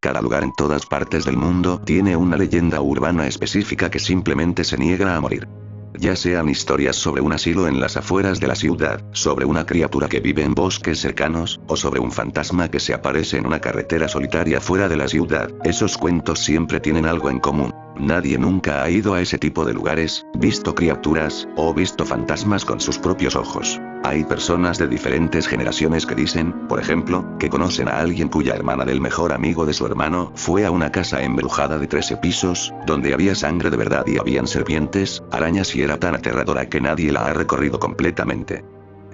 Cada lugar en todas partes del mundo tiene una leyenda urbana específica que simplemente se niega a morir. Ya sean historias sobre un asilo en las afueras de la ciudad, sobre una criatura que vive en bosques cercanos, o sobre un fantasma que se aparece en una carretera solitaria fuera de la ciudad, esos cuentos siempre tienen algo en común. Nadie nunca ha ido a ese tipo de lugares, visto criaturas, o visto fantasmas con sus propios ojos. Hay personas de diferentes generaciones que dicen, por ejemplo, que conocen a alguien cuya hermana del mejor amigo de su hermano fue a una casa embrujada de 13 pisos, donde había sangre de verdad y habían serpientes, arañas y era tan aterradora que nadie la ha recorrido completamente.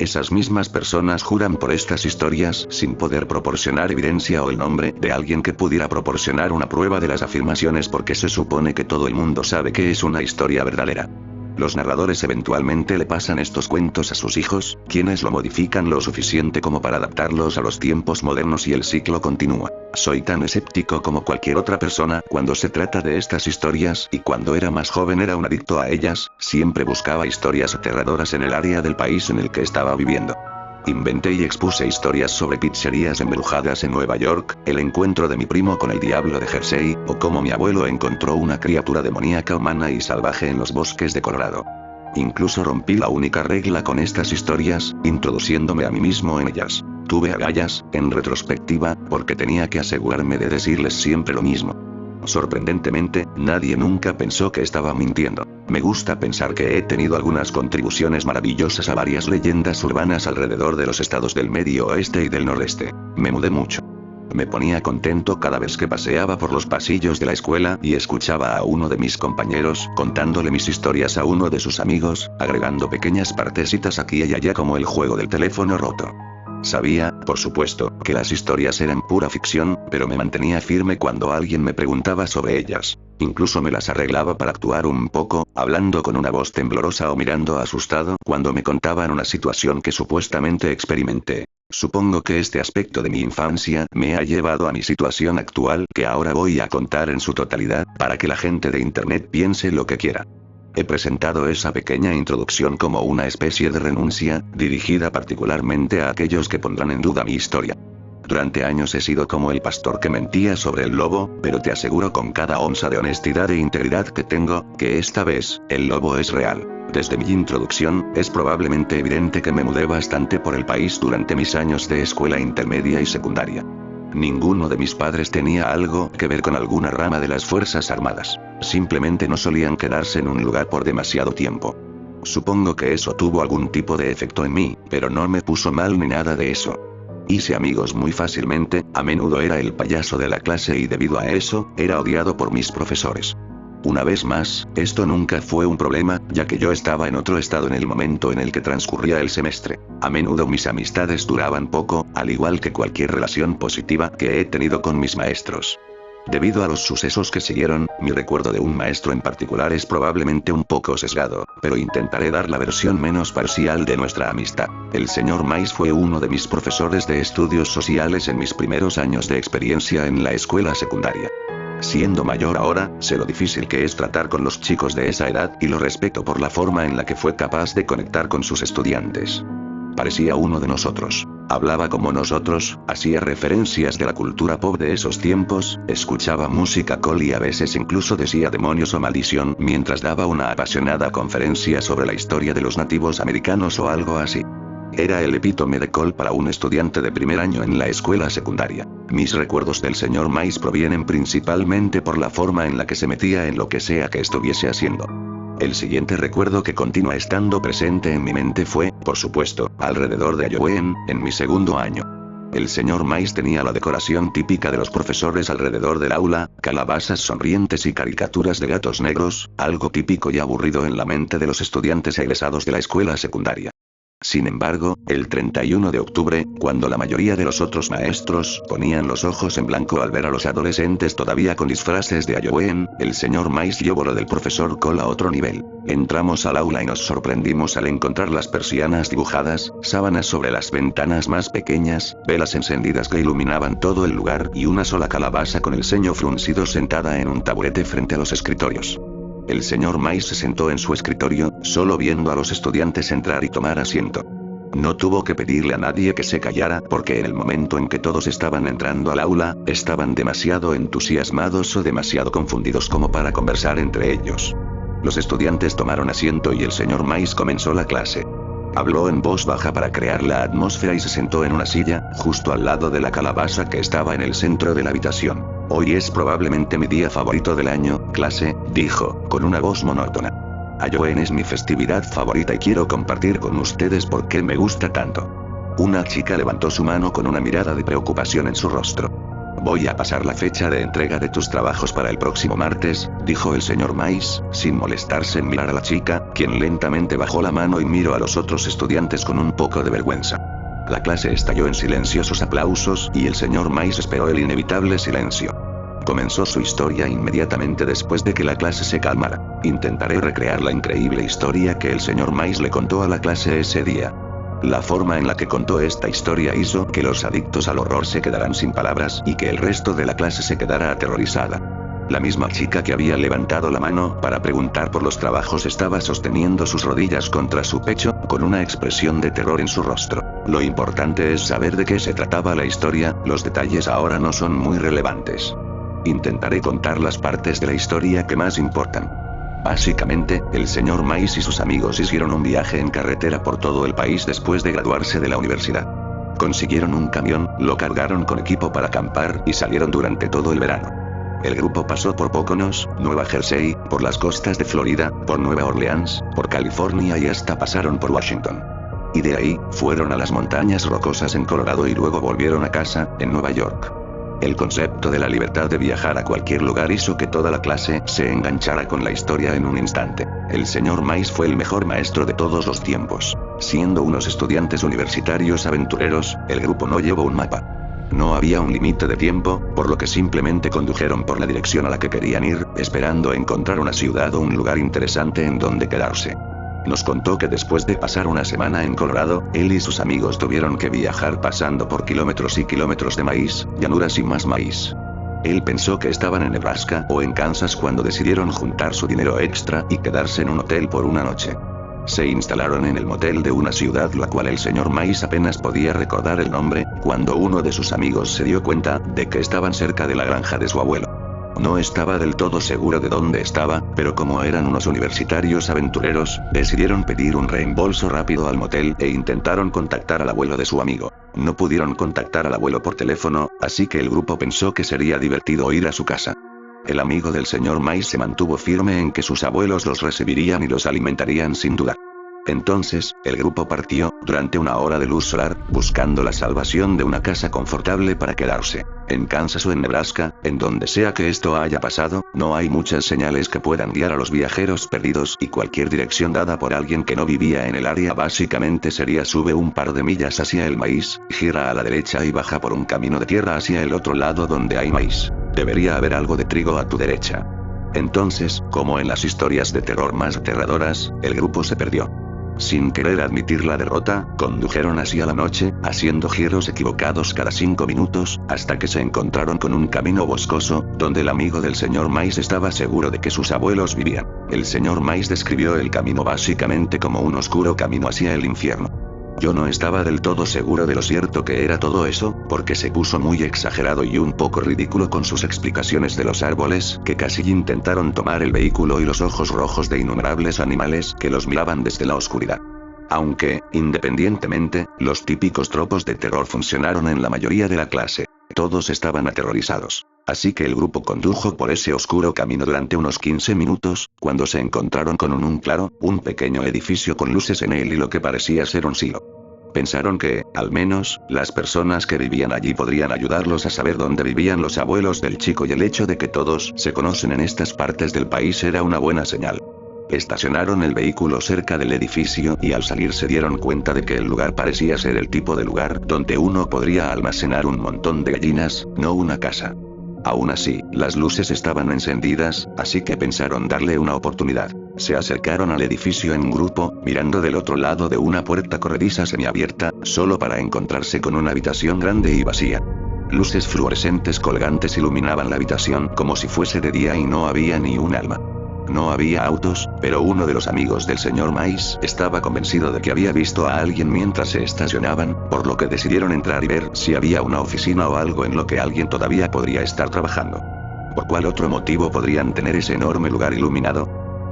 Esas mismas personas juran por estas historias sin poder proporcionar evidencia o el nombre de alguien que pudiera proporcionar una prueba de las afirmaciones porque se supone que todo el mundo sabe que es una historia verdadera. Los narradores eventualmente le pasan estos cuentos a sus hijos, quienes lo modifican lo suficiente como para adaptarlos a los tiempos modernos y el ciclo continúa. Soy tan escéptico como cualquier otra persona cuando se trata de estas historias y cuando era más joven era un adicto a ellas, siempre buscaba historias aterradoras en el área del país en el que estaba viviendo. Inventé y expuse historias sobre pizzerías embrujadas en Nueva York, el encuentro de mi primo con el diablo de Jersey, o cómo mi abuelo encontró una criatura demoníaca humana y salvaje en los bosques de Colorado. Incluso rompí la única regla con estas historias, introduciéndome a mí mismo en ellas. Tuve agallas, en retrospectiva, porque tenía que asegurarme de decirles siempre lo mismo. Sorprendentemente, nadie nunca pensó que estaba mintiendo. Me gusta pensar que he tenido algunas contribuciones maravillosas a varias leyendas urbanas alrededor de los estados del Medio Oeste y del Noreste. Me mudé mucho. Me ponía contento cada vez que paseaba por los pasillos de la escuela y escuchaba a uno de mis compañeros contándole mis historias a uno de sus amigos, agregando pequeñas partecitas aquí y allá como el juego del teléfono roto. Sabía, por supuesto, que las historias eran pura ficción, pero me mantenía firme cuando alguien me preguntaba sobre ellas. Incluso me las arreglaba para actuar un poco, hablando con una voz temblorosa o mirando asustado cuando me contaban una situación que supuestamente experimenté. Supongo que este aspecto de mi infancia me ha llevado a mi situación actual que ahora voy a contar en su totalidad, para que la gente de internet piense lo que quiera. He presentado esa pequeña introducción como una especie de renuncia, dirigida particularmente a aquellos que pondrán en duda mi historia. Durante años he sido como el pastor que mentía sobre el lobo, pero te aseguro con cada onza de honestidad e integridad que tengo, que esta vez, el lobo es real. Desde mi introducción, es probablemente evidente que me mudé bastante por el país durante mis años de escuela intermedia y secundaria. Ninguno de mis padres tenía algo que ver con alguna rama de las Fuerzas Armadas. Simplemente no solían quedarse en un lugar por demasiado tiempo. Supongo que eso tuvo algún tipo de efecto en mí, pero no me puso mal ni nada de eso. Hice amigos muy fácilmente, a menudo era el payaso de la clase y debido a eso, era odiado por mis profesores. Una vez más, esto nunca fue un problema, ya que yo estaba en otro estado en el momento en el que transcurría el semestre. A menudo mis amistades duraban poco, al igual que cualquier relación positiva que he tenido con mis maestros. Debido a los sucesos que siguieron, mi recuerdo de un maestro en particular es probablemente un poco sesgado, pero intentaré dar la versión menos parcial de nuestra amistad. El señor Mais fue uno de mis profesores de estudios sociales en mis primeros años de experiencia en la escuela secundaria. Siendo mayor ahora, sé lo difícil que es tratar con los chicos de esa edad y lo respeto por la forma en la que fue capaz de conectar con sus estudiantes. Parecía uno de nosotros. Hablaba como nosotros, hacía referencias de la cultura pop de esos tiempos, escuchaba música cool y a veces incluso decía demonios o maldición mientras daba una apasionada conferencia sobre la historia de los nativos americanos o algo así. Era el epítome de cool para un estudiante de primer año en la escuela secundaria. Mis recuerdos del señor Mais provienen principalmente por la forma en la que se metía en lo que sea que estuviese haciendo. El siguiente recuerdo que continúa estando presente en mi mente fue, por supuesto, alrededor de Halloween, en mi segundo año. El señor Mais tenía la decoración típica de los profesores alrededor del aula, calabazas sonrientes y caricaturas de gatos negros, algo típico y aburrido en la mente de los estudiantes egresados de la escuela secundaria. Sin embargo, el 31 de octubre, cuando la mayoría de los otros maestros ponían los ojos en blanco al ver a los adolescentes todavía con disfraces de Halloween, el señor Mais llevó lo del profesor Cole a otro nivel. Entramos al aula y nos sorprendimos al encontrar las persianas dibujadas, sábanas sobre las ventanas más pequeñas, velas encendidas que iluminaban todo el lugar y una sola calabaza con el ceño fruncido sentada en un taburete frente a los escritorios. El señor Mais se sentó en su escritorio, solo viendo a los estudiantes entrar y tomar asiento. No tuvo que pedirle a nadie que se callara porque en el momento en que todos estaban entrando al aula, estaban demasiado entusiasmados o demasiado confundidos como para conversar entre ellos. Los estudiantes tomaron asiento y el señor Mais comenzó la clase. Habló en voz baja para crear la atmósfera y se sentó en una silla, justo al lado de la calabaza que estaba en el centro de la habitación. Hoy es probablemente mi día favorito del año, clase, dijo, con una voz monótona. Halloween es mi festividad favorita y quiero compartir con ustedes por qué me gusta tanto. Una chica levantó su mano con una mirada de preocupación en su rostro. Voy a pasar la fecha de entrega de tus trabajos para el próximo martes, dijo el señor Mais, sin molestarse en mirar a la chica, quien lentamente bajó la mano y miró a los otros estudiantes con un poco de vergüenza. La clase estalló en silenciosos aplausos y el señor Mais esperó el inevitable silencio. Comenzó su historia inmediatamente después de que la clase se calmara. Intentaré recrear la increíble historia que el señor Mais le contó a la clase ese día. La forma en la que contó esta historia hizo que los adictos al horror se quedaran sin palabras y que el resto de la clase se quedara aterrorizada. La misma chica que había levantado la mano para preguntar por los trabajos estaba sosteniendo sus rodillas contra su pecho, con una expresión de terror en su rostro. Lo importante es saber de qué se trataba la historia, los detalles ahora no son muy relevantes. Intentaré contar las partes de la historia que más importan. Básicamente, el señor Mais y sus amigos hicieron un viaje en carretera por todo el país después de graduarse de la universidad. Consiguieron un camión, lo cargaron con equipo para acampar y salieron durante todo el verano. El grupo pasó por Poconos, Nueva Jersey, por las costas de Florida, por Nueva Orleans, por California y hasta pasaron por Washington. Y de ahí, fueron a las montañas rocosas en Colorado y luego volvieron a casa, en Nueva York. El concepto de la libertad de viajar a cualquier lugar hizo que toda la clase se enganchara con la historia en un instante. El señor Mais fue el mejor maestro de todos los tiempos. Siendo unos estudiantes universitarios aventureros, el grupo no llevó un mapa. No había un límite de tiempo, por lo que simplemente condujeron por la dirección a la que querían ir, esperando encontrar una ciudad o un lugar interesante en donde quedarse. Nos contó que después de pasar una semana en Colorado, él y sus amigos tuvieron que viajar pasando por kilómetros y kilómetros de maíz, llanuras y más maíz. Él pensó que estaban en Nebraska o en Kansas cuando decidieron juntar su dinero extra y quedarse en un hotel por una noche. Se instalaron en el motel de una ciudad la cual el señor Mais apenas podía recordar el nombre, cuando uno de sus amigos se dio cuenta de que estaban cerca de la granja de su abuelo. No estaba del todo seguro de dónde estaba, pero como eran unos universitarios aventureros, decidieron pedir un reembolso rápido al motel e intentaron contactar al abuelo de su amigo. No pudieron contactar al abuelo por teléfono, así que el grupo pensó que sería divertido ir a su casa. El amigo del señor Mais se mantuvo firme en que sus abuelos los recibirían y los alimentarían sin duda. Entonces, el grupo partió, durante una hora de luz solar, buscando la salvación de una casa confortable para quedarse. En Kansas o en Nebraska, en donde sea que esto haya pasado, no hay muchas señales que puedan guiar a los viajeros perdidos y cualquier dirección dada por alguien que no vivía en el área básicamente sería sube un par de millas hacia el maíz, gira a la derecha y baja por un camino de tierra hacia el otro lado donde hay maíz. Debería haber algo de trigo a tu derecha. Entonces, como en las historias de terror más aterradoras, el grupo se perdió. Sin querer admitir la derrota, condujeron hacia la noche, haciendo giros equivocados cada 5 minutos, hasta que se encontraron con un camino boscoso, donde el amigo del señor Mais estaba seguro de que sus abuelos vivían. El señor Mais describió el camino básicamente como un oscuro camino hacia el infierno. Yo no estaba del todo seguro de lo cierto que era todo eso, porque se puso muy exagerado y un poco ridículo con sus explicaciones de los árboles, que casi intentaron tomar el vehículo y los ojos rojos de innumerables animales que los miraban desde la oscuridad. Aunque, independientemente, los típicos tropos de terror funcionaron en la mayoría de la clase. Todos estaban aterrorizados. Así que el grupo condujo por ese oscuro camino durante unos 15 minutos, cuando se encontraron con un claro, un pequeño edificio con luces en él y lo que parecía ser un silo. Pensaron que, al menos, las personas que vivían allí podrían ayudarlos a saber dónde vivían los abuelos del chico y el hecho de que todos se conocen en estas partes del país era una buena señal. Estacionaron el vehículo cerca del edificio y al salir se dieron cuenta de que el lugar parecía ser el tipo de lugar donde uno podría almacenar un montón de gallinas, no una casa. Aún así, las luces estaban encendidas, así que pensaron darle una oportunidad. Se acercaron al edificio en un grupo, mirando del otro lado de una puerta corrediza semiabierta, solo para encontrarse con una habitación grande y vacía. Luces fluorescentes colgantes iluminaban la habitación como si fuese de día y no había ni un alma. No había autos, pero uno de los amigos del señor Mais estaba convencido de que había visto a alguien mientras se estacionaban, por lo que decidieron entrar y ver si había una oficina o algo en lo que alguien todavía podría estar trabajando. ¿Por cuál otro motivo podrían tener ese enorme lugar iluminado?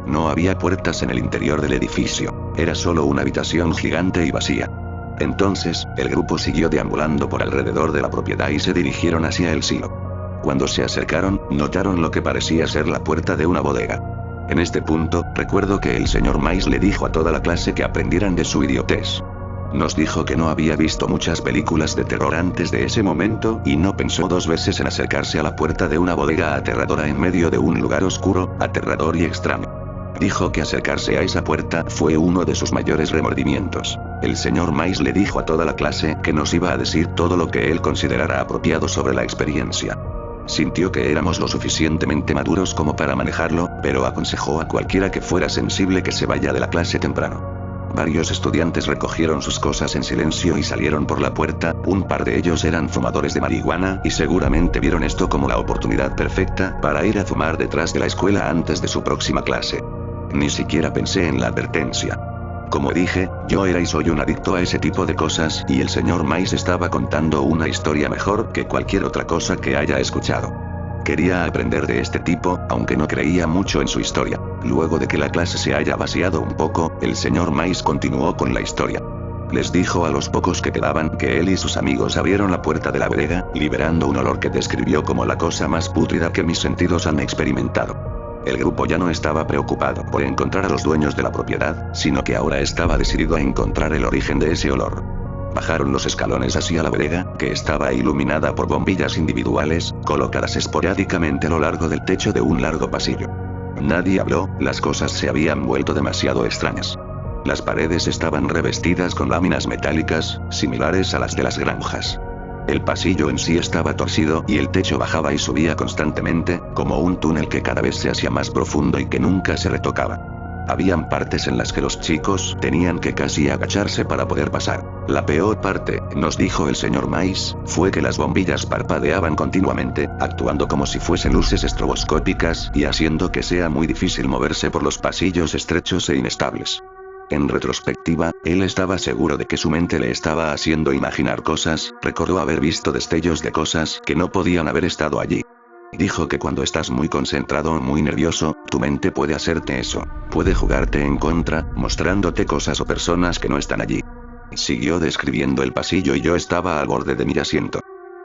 No había puertas en el interior del edificio, era solo una habitación gigante y vacía. Entonces, el grupo siguió deambulando por alrededor de la propiedad y se dirigieron hacia el silo. Cuando se acercaron, notaron lo que parecía ser la puerta de una bodega. En este punto, recuerdo que el señor Mais le dijo a toda la clase que aprendieran de su idiotez. Nos dijo que no había visto muchas películas de terror antes de ese momento y no pensó dos veces en acercarse a la puerta de una bodega aterradora en medio de un lugar oscuro, aterrador y extraño. Dijo que acercarse a esa puerta fue uno de sus mayores remordimientos. El señor Mais le dijo a toda la clase que nos iba a decir todo lo que él considerara apropiado sobre la experiencia. Sintió que éramos lo suficientemente maduros como para manejarlo, pero aconsejó a cualquiera que fuera sensible que se vaya de la clase temprano. Varios estudiantes recogieron sus cosas en silencio y salieron por la puerta, un par de ellos eran fumadores de marihuana y seguramente vieron esto como la oportunidad perfecta para ir a fumar detrás de la escuela antes de su próxima clase. Ni siquiera pensé en la advertencia. Como dije, yo era y soy un adicto a ese tipo de cosas y el señor Mais estaba contando una historia mejor que cualquier otra cosa que haya escuchado. Quería aprender de este tipo, aunque no creía mucho en su historia. Luego de que la clase se haya vaciado un poco, el señor Mais continuó con la historia. Les dijo a los pocos que quedaban que él y sus amigos abrieron la puerta de la bodega, liberando un olor que describió como la cosa más pútrida que mis sentidos han experimentado. El grupo ya no estaba preocupado por encontrar a los dueños de la propiedad, sino que ahora estaba decidido a encontrar el origen de ese olor. Bajaron los escalones hacia la bodega, que estaba iluminada por bombillas individuales, colocadas esporádicamente a lo largo del techo de un largo pasillo. Nadie habló, las cosas se habían vuelto demasiado extrañas. Las paredes estaban revestidas con láminas metálicas, similares a las de las granjas. El pasillo en sí estaba torcido y el techo bajaba y subía constantemente, como un túnel que cada vez se hacía más profundo y que nunca se retocaba. Habían partes en las que los chicos tenían que casi agacharse para poder pasar. La peor parte, nos dijo el señor Mais, fue que las bombillas parpadeaban continuamente, actuando como si fuesen luces estroboscópicas y haciendo que sea muy difícil moverse por los pasillos estrechos e inestables. En retrospectiva, él estaba seguro de que su mente le estaba haciendo imaginar cosas, recordó haber visto destellos de cosas que no podían haber estado allí. Dijo que cuando estás muy concentrado o muy nervioso, tu mente puede hacerte eso. Puede jugarte en contra, mostrándote cosas o personas que no están allí. Siguió describiendo el pasillo y yo estaba al borde de mi asiento.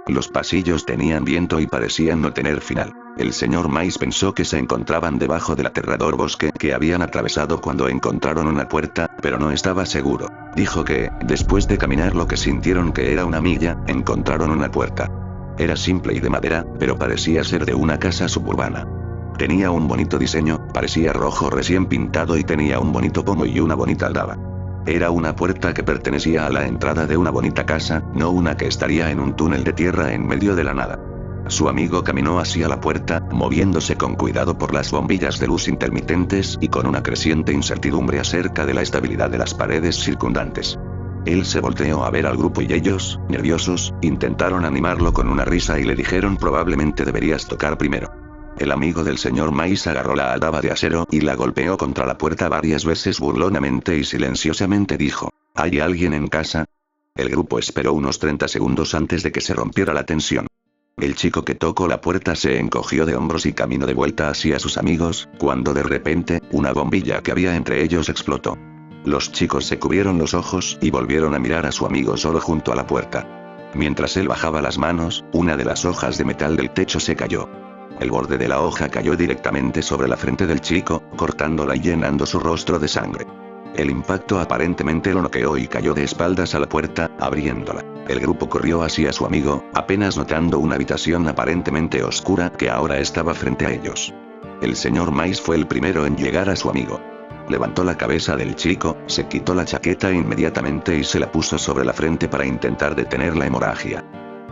Los pasillos tenían viento y parecían no tener final. El señor Mais pensó que se encontraban debajo del aterrador bosque que habían atravesado cuando encontraron una puerta, pero no estaba seguro. Dijo que, después de caminar lo que sintieron que era una milla, encontraron una puerta. Era simple y de madera, pero parecía ser de una casa suburbana. Tenía un bonito diseño, parecía rojo recién pintado y tenía un bonito pomo y una bonita aldaba. Era una puerta que pertenecía a la entrada de una bonita casa, no una que estaría en un túnel de tierra en medio de la nada. Su amigo caminó hacia la puerta, moviéndose con cuidado por las bombillas de luz intermitentes y con una creciente incertidumbre acerca de la estabilidad de las paredes circundantes. Él se volteó a ver al grupo y ellos, nerviosos, intentaron animarlo con una risa y le dijeron probablemente deberías tocar primero. El amigo del señor Mais agarró la aldaba de acero y la golpeó contra la puerta varias veces burlonamente y silenciosamente dijo, ¿hay alguien en casa? El grupo esperó unos 30 segundos antes de que se rompiera la tensión. El chico que tocó la puerta se encogió de hombros y caminó de vuelta hacia sus amigos, cuando de repente, una bombilla que había entre ellos explotó. Los chicos se cubrieron los ojos y volvieron a mirar a su amigo solo junto a la puerta. Mientras él bajaba las manos, una de las hojas de metal del techo se cayó. El borde de la hoja cayó directamente sobre la frente del chico, cortándola y llenando su rostro de sangre. El impacto aparentemente lo noqueó y cayó de espaldas a la puerta, abriéndola. El grupo corrió hacia su amigo, apenas notando una habitación aparentemente oscura que ahora estaba frente a ellos. El señor Mais fue el primero en llegar a su amigo. Levantó la cabeza del chico, se quitó la chaqueta inmediatamente y se la puso sobre la frente para intentar detener la hemorragia.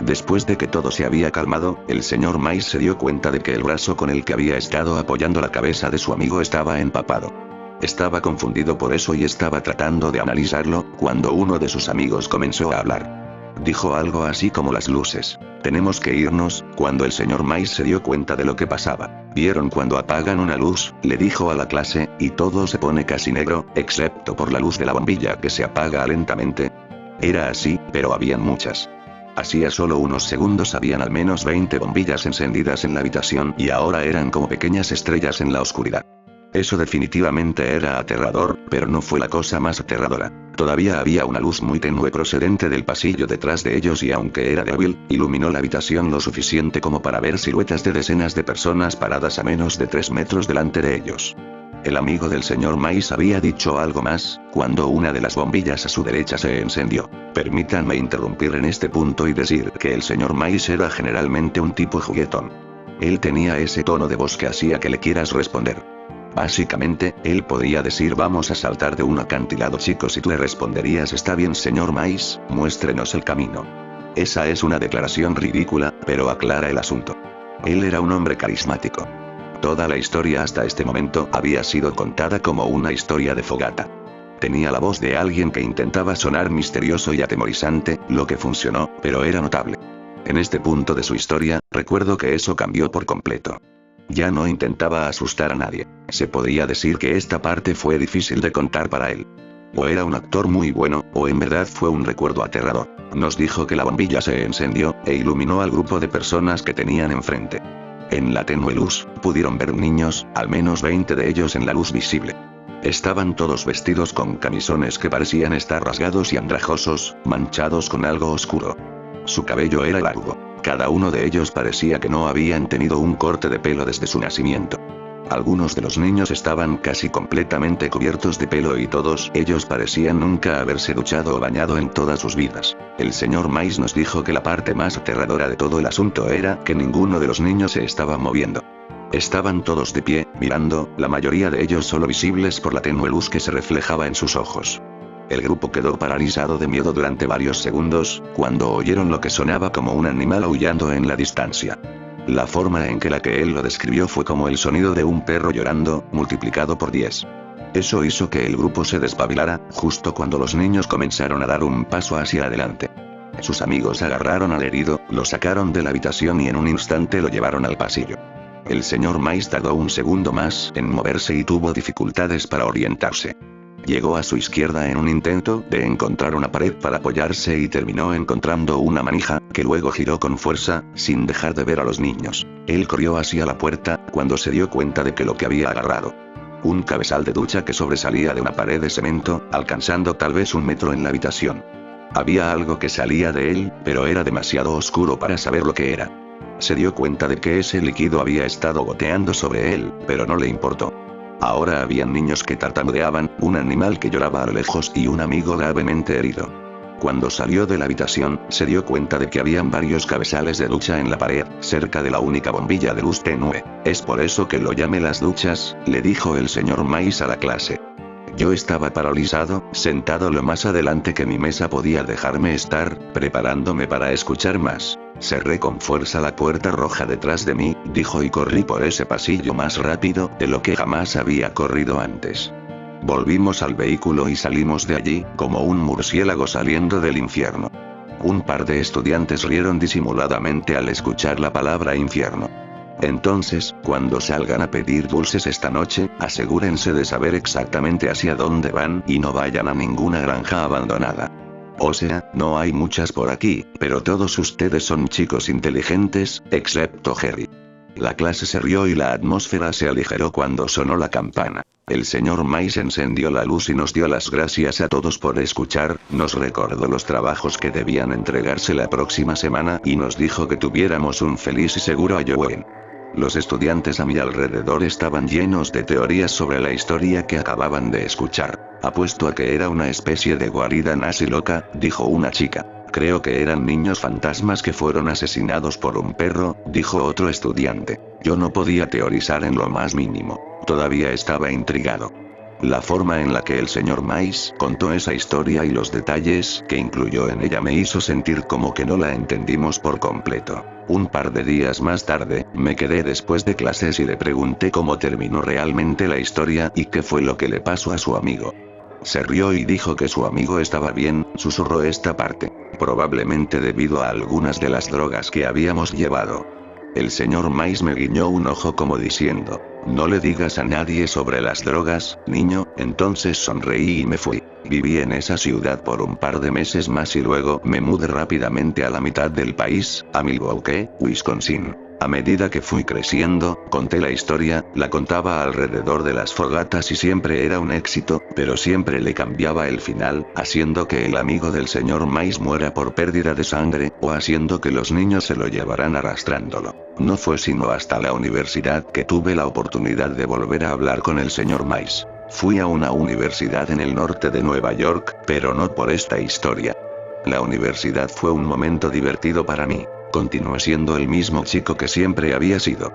Después de que todo se había calmado, el señor Mais se dio cuenta de que el brazo con el que había estado apoyando la cabeza de su amigo estaba empapado. Estaba confundido por eso y estaba tratando de analizarlo, cuando uno de sus amigos comenzó a hablar. Dijo algo así como las luces. Tenemos que irnos. Cuando el señor Mice se dio cuenta de lo que pasaba. ¿Vieron cuando apagan una luz?, le dijo a la clase, y todo se pone casi negro, excepto por la luz de la bombilla que se apaga lentamente. Era así, pero habían muchas. Hacía solo unos segundos habían al menos 20 bombillas encendidas en la habitación y ahora eran como pequeñas estrellas en la oscuridad. Eso definitivamente era aterrador, pero no fue la cosa más aterradora. Todavía había una luz muy tenue procedente del pasillo detrás de ellos y aunque era débil, iluminó la habitación lo suficiente como para ver siluetas de decenas de personas paradas a menos de 3 metros delante de ellos. El amigo del señor Mice había dicho algo más, cuando una de las bombillas a su derecha se encendió. Permítanme interrumpir en este punto y decir que el señor Mice era generalmente un tipo juguetón. Él tenía ese tono de voz que hacía que le quieras responder. Básicamente, él podía decir vamos a saltar de un acantilado chicos y tú le responderías está bien señor Mice, muéstrenos el camino. Esa es una declaración ridícula, pero aclara el asunto. Él era un hombre carismático. Toda la historia hasta este momento había sido contada como una historia de fogata. Tenía la voz de alguien que intentaba sonar misterioso y atemorizante, lo que funcionó, pero era notable. En este punto de su historia, recuerdo que eso cambió por completo. Ya no intentaba asustar a nadie. Se podría decir que esta parte fue difícil de contar para él. O era un actor muy bueno, o en verdad fue un recuerdo aterrador. Nos dijo que la bombilla se encendió, e iluminó al grupo de personas que tenían enfrente. En la tenue luz, pudieron ver niños, al menos 20 de ellos en la luz visible. Estaban todos vestidos con camisones que parecían estar rasgados y andrajosos, manchados con algo oscuro. Su cabello era largo. Cada uno de ellos parecía que no habían tenido un corte de pelo desde su nacimiento. Algunos de los niños estaban casi completamente cubiertos de pelo y todos ellos parecían nunca haberse duchado o bañado en todas sus vidas. El señor Mice nos dijo que la parte más aterradora de todo el asunto era que ninguno de los niños se estaba moviendo. Estaban todos de pie, mirando, la mayoría de ellos solo visibles por la tenue luz que se reflejaba en sus ojos. El grupo quedó paralizado de miedo durante varios segundos, cuando oyeron lo que sonaba como un animal aullando en la distancia. La forma en que él lo describió fue como el sonido de un perro llorando, multiplicado por 10. Eso hizo que el grupo se despabilara, justo cuando los niños comenzaron a dar un paso hacia adelante. Sus amigos agarraron al herido, lo sacaron de la habitación y en un instante lo llevaron al pasillo. El señor Mice tardó un segundo más en moverse y tuvo dificultades para orientarse. Llegó a su izquierda en un intento de encontrar una pared para apoyarse y terminó encontrando una manija, que luego giró con fuerza, sin dejar de ver a los niños. Él corrió hacia la puerta, cuando se dio cuenta de que lo que había agarrado. Un cabezal de ducha que sobresalía de una pared de cemento, alcanzando tal vez 1 metro en la habitación. Había algo que salía de él, pero era demasiado oscuro para saber lo que era. Se dio cuenta de que ese líquido había estado goteando sobre él, pero no le importó. Ahora habían niños que tartamudeaban, un animal que lloraba a lo lejos y un amigo gravemente herido. Cuando salió de la habitación, se dio cuenta de que habían varios cabezales de ducha en la pared, cerca de la única bombilla de luz tenue. Es por eso que lo llamé las duchas, le dijo el señor Mice a la clase. Yo estaba paralizado, sentado lo más adelante que mi mesa podía dejarme estar, preparándome para escuchar más. Cerré con fuerza la puerta roja detrás de mí, dijo y corrí por ese pasillo más rápido de lo que jamás había corrido antes. Volvimos al vehículo y salimos de allí, como un murciélago saliendo del infierno. Un par de estudiantes rieron disimuladamente al escuchar la palabra infierno. Entonces, cuando salgan a pedir dulces esta noche, asegúrense de saber exactamente hacia dónde van y no vayan a ninguna granja abandonada. O sea, no hay muchas por aquí, pero todos ustedes son chicos inteligentes, excepto Jerry. La clase se rió y la atmósfera se aligeró cuando sonó la campana. El señor Mice encendió la luz y nos dio las gracias a todos por escuchar, nos recordó los trabajos que debían entregarse la próxima semana y nos dijo que tuviéramos un feliz y seguro Halloween. Los estudiantes a mi alrededor estaban llenos de teorías sobre la historia que acababan de escuchar. Apuesto a que era una especie de guarida nazi loca, dijo una chica. Creo que eran niños fantasmas que fueron asesinados por un perro, dijo otro estudiante. Yo no podía teorizar en lo más mínimo. Todavía estaba intrigado. La forma en la que el señor Mice contó esa historia y los detalles que incluyó en ella me hizo sentir como que no la entendimos por completo. Un par de días más tarde, me quedé después de clases y le pregunté cómo terminó realmente la historia y qué fue lo que le pasó a su amigo. Se rió y dijo que su amigo estaba bien, susurró esta parte. probablemente debido a algunas de las drogas que habíamos llevado. El señor Mice me guiñó un ojo como diciendo, no le digas a nadie sobre las drogas, niño. Entonces sonreí y me fui. Viví en esa ciudad por un par de meses más y luego me mudé rápidamente a la mitad del país, a Milwaukee, Wisconsin. A medida que fui creciendo, conté la historia, la contaba alrededor de las fogatas y siempre era un éxito, pero siempre le cambiaba el final, haciendo que el amigo del señor Mice muera por pérdida de sangre, o haciendo que los niños se lo llevaran arrastrándolo. No fue sino hasta la universidad que tuve la oportunidad de volver a hablar con el señor Mice. Fui a una universidad en el norte de Nueva York, pero no por esta historia. La universidad fue un momento divertido para mí. Continué siendo el mismo chico que siempre había sido.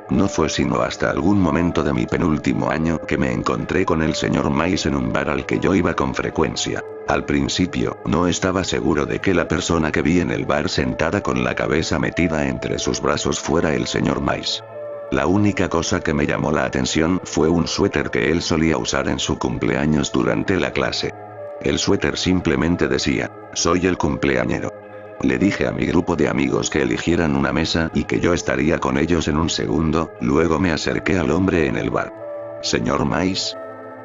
No fue sino hasta algún momento de mi penúltimo año que me encontré con el señor Mice en un bar al que yo iba con frecuencia. Al principio, no estaba seguro de que la persona que vi en el bar sentada con la cabeza metida entre sus brazos fuera el señor Mice. La única cosa que me llamó la atención fue un suéter que él solía usar en su cumpleaños durante la clase. El suéter simplemente decía, soy el cumpleañero. Le dije a mi grupo de amigos que eligieran una mesa y que yo estaría con ellos en un segundo, luego me acerqué al hombre en el bar. ¿Señor Mice?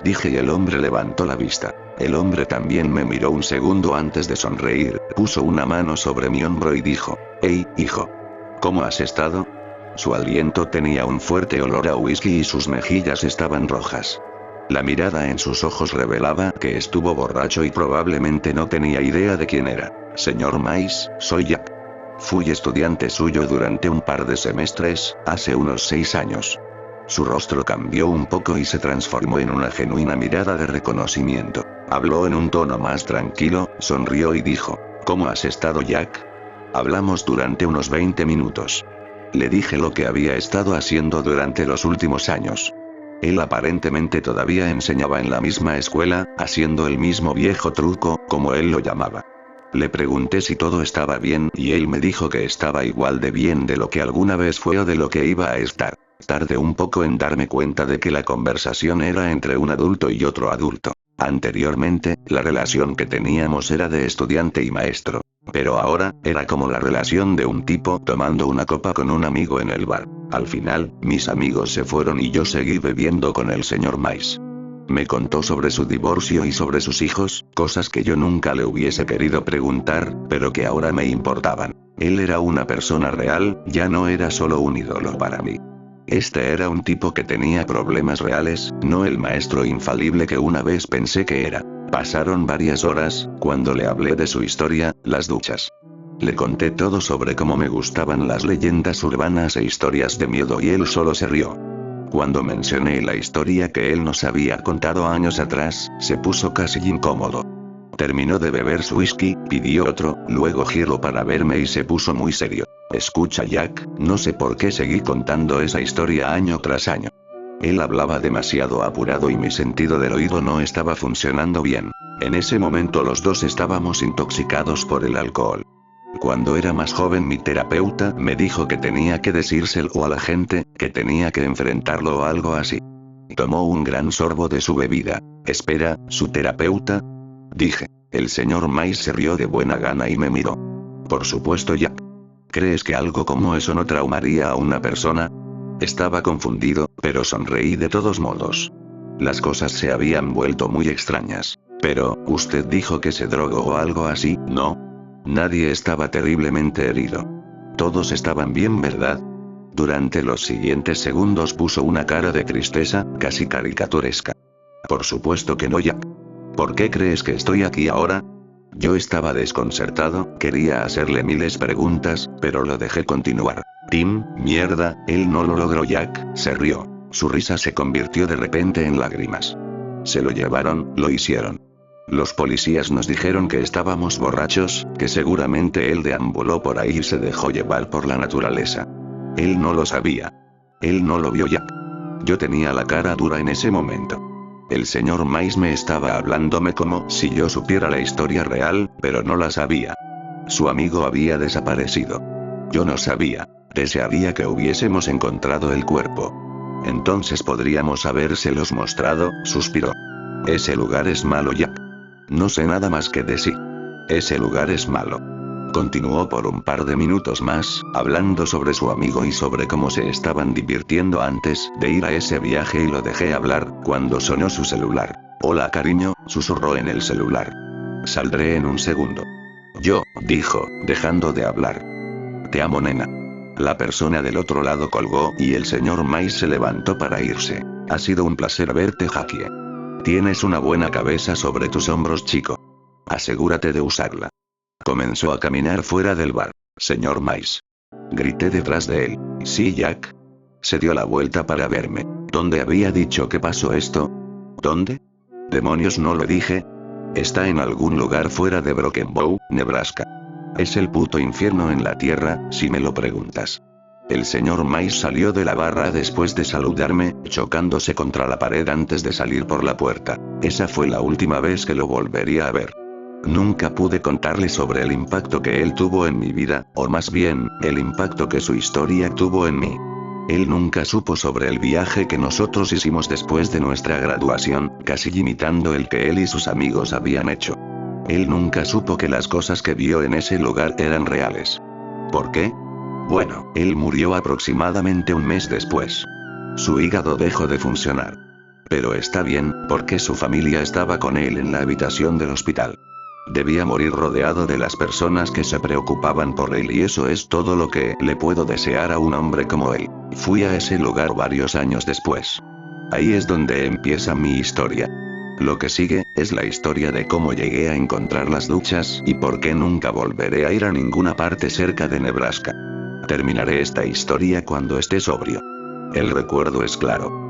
Dije y el hombre levantó la vista. El hombre también me miró un segundo antes de sonreír, puso una mano sobre mi hombro y dijo, hey, hijo. ¿Cómo has estado? Su aliento tenía un fuerte olor a whisky y sus mejillas estaban rojas. La mirada en sus ojos revelaba que estuvo borracho y probablemente no tenía idea de quién era. Señor Mice, soy Jack. Fui estudiante suyo durante un par de semestres, hace unos 6 años. Su rostro cambió un poco y se transformó en una genuina mirada de reconocimiento. Habló en un tono más tranquilo, sonrió y dijo, ¿cómo has estado, Jack? Hablamos durante unos 20 minutos. Le dije lo que había estado haciendo durante los últimos años. Él aparentemente todavía enseñaba en la misma escuela, haciendo el mismo viejo truco, como él lo llamaba. Le pregunté si todo estaba bien y él me dijo que estaba igual de bien de lo que alguna vez fue o de lo que iba a estar. Tardé un poco en darme cuenta de que la conversación era entre un adulto y otro adulto. Anteriormente, la relación que teníamos era de estudiante y maestro. Pero ahora, era como la relación de un tipo tomando una copa con un amigo en el bar. Al final, mis amigos se fueron y yo seguí bebiendo con el señor Mice. Me contó sobre su divorcio y sobre sus hijos, cosas que yo nunca le hubiese querido preguntar, pero que ahora me importaban. Él era una persona real, ya no era solo un ídolo para mí. Este era un tipo que tenía problemas reales, no el maestro infalible que una vez pensé que era. Pasaron varias horas, cuando le hablé de su historia, las duchas. Le conté todo sobre cómo me gustaban las leyendas urbanas e historias de miedo y él solo se rió. Cuando mencioné la historia que él nos había contado años atrás, se puso casi incómodo. Terminó de beber su whisky, pidió otro, luego giró para verme y se puso muy serio. Escucha, Jack, no sé por qué seguí contando esa historia año tras año. Él hablaba demasiado apurado y mi sentido del oído no estaba funcionando bien. En ese momento los dos estábamos intoxicados por el alcohol. Cuando era más joven mi terapeuta me dijo que tenía que decírselo a la gente, que tenía que enfrentarlo o algo así. Tomó un gran sorbo de su bebida. Espera, ¿su terapeuta? Dije. El señor Mice se rió de buena gana y me miró. Por supuesto, Jack. ¿Crees que algo como eso no traumaría a una persona? Estaba confundido, pero sonreí de todos modos. Las cosas se habían vuelto muy extrañas. Pero, usted dijo que se drogó o algo así, ¿no? Nadie estaba terriblemente herido. Todos estaban bien, ¿verdad? Durante los siguientes segundos puso una cara de tristeza, casi caricaturesca. Por supuesto que no, Jack. ¿Por qué crees que estoy aquí ahora? Yo estaba desconcertado, quería hacerle miles preguntas, pero lo dejé continuar. Tim, mierda, él no lo logró. Jack se rió. Su risa se convirtió de repente en lágrimas. Se lo llevaron, lo hicieron. Los policías nos dijeron que estábamos borrachos, que seguramente él deambuló por ahí y se dejó llevar por la naturaleza. Él no lo sabía. Él no lo vio, Jack. Yo tenía la cara dura en ese momento. El señor Mice me estaba hablándome como si yo supiera la historia real, pero no la sabía. Su amigo había desaparecido. Yo no sabía. Desearía que hubiésemos encontrado el cuerpo. Entonces podríamos habérselos mostrado, suspiró. Ese lugar es malo, Jack. No sé nada más que decir. Ese lugar es malo. Continuó por un par de minutos más, hablando sobre su amigo y sobre cómo se estaban divirtiendo antes de ir a ese viaje y lo dejé hablar, cuando sonó su celular. Hola cariño, susurró en el celular. Saldré en un segundo. Yo, dijo, dejando de hablar. Te amo nena. La persona del otro lado colgó y el señor Mais se levantó para irse. Ha sido un placer verte Jackie. Tienes una buena cabeza sobre tus hombros chico. Asegúrate de usarla. Comenzó a caminar fuera del bar. Señor Mais. Grité detrás de él. Sí Jack. Se dio la vuelta para verme. ¿Dónde había dicho que pasó esto? ¿Dónde? Demonios no lo dije. Está en algún lugar fuera de Broken Bow, Nebraska. Es el puto infierno en la tierra, si me lo preguntas. El señor Mais salió de la barra después de saludarme, chocándose contra la pared antes de salir por la puerta. Esa fue la última vez que lo volvería a ver. Nunca pude contarle sobre el impacto que él tuvo en mi vida, o más bien, el impacto que su historia tuvo en mí. Él nunca supo sobre el viaje que nosotros hicimos después de nuestra graduación, casi imitando el que él y sus amigos habían hecho. Él nunca supo que las cosas que vio en ese lugar eran reales. ¿Por qué? Bueno, él murió aproximadamente un mes después. Su hígado dejó de funcionar. Pero está bien, porque su familia estaba con él en la habitación del hospital. Debía morir rodeado de las personas que se preocupaban por él y eso es todo lo que le puedo desear a un hombre como él. Fui a ese lugar varios años después. Ahí es donde empieza mi historia. Lo que sigue, es la historia de cómo llegué a encontrar las duchas y por qué nunca volveré a ir a ninguna parte cerca de Nebraska. Terminaré esta historia cuando esté sobrio. El recuerdo es claro.